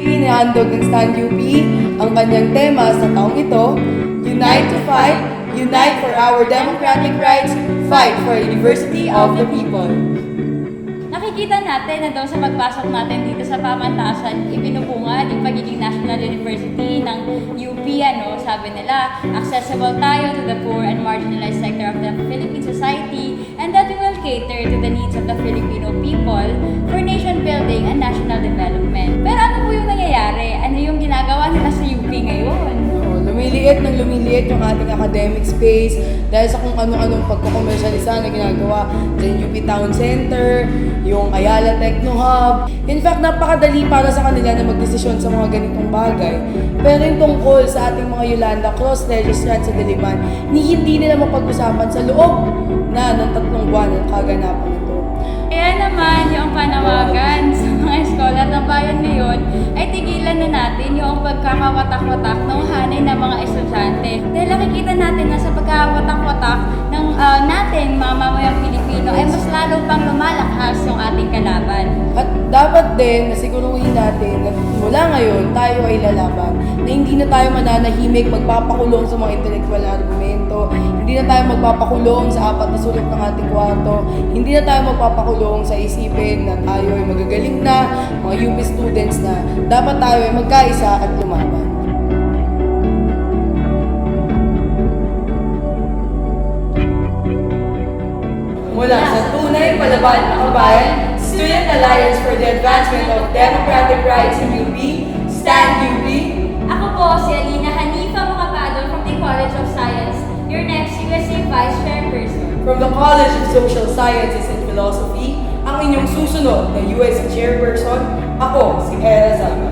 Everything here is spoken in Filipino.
Inihandog ng Stand UP ang kanyang tema sa taong ito, Unite to Fight, Unite for our democratic rights, Fight for a University of the People. Nakikita natin na daw sa pagpasok natin dito sa pamantasan, ibinubungad yung pagiging National University ng UP, sabi nila, accessible tayo to the poor and marginalized sector of the Philippine society and that we will cater to the needs of the Filipino people for nation building and national development. Pero ano po yung nangyayari? Ano yung ginagawa nila sa UP ngayon? Lumiliit yung ating academic space dahil sa kung ano-anong pagkukomersyalisa na ginagawa sa UP Town Center, yung Ayala Techno Hub. In fact, napakadali para sa kanila na magdesisyon sa mga ganitong bagay. Pero yung tungkol sa ating mga Yolanda Cross-Registrant sa Diliman, hindi nila mapag-usapan sa loob ng 3 buwan ng kaganapan ito. Kaya naman, yung panawagan sa mga eskola ng bayan ngayon ay tigilan na natin yung pagkakawatak-watak ng hanay ng mga estudyante. Dahil nakikita natin na sa pagkakawatak-watak ng natin, mga mamayang Pilipino, ay mas lalo pang lumalakas yung ating kalaban. At dapat din nasiguruhin natin na mula ngayon tayo ay lalaban, na hindi na tayo mananahimik magpapakulong sa mga intelektual na argumento, hindi na tayo magpapakulong sa 4 na sulok ng ating kwarto, hindi na tayo magpapakulong sa isipin na tayo ay magagaling na, mga UP students na dapat tayo ay magkaisa at lumaban. Mula sa tunay palaban ng kabayan, Student Alliance for the Advancement of Democratic Rights in UP, Stand UP. Ako po si Alina Hanifa Macabado from the College of Science, your next USA Vice Chairperson. From the College of Social Sciences and Philosophy, ang inyong susunod na USA Chairperson, ako si Era Zalma.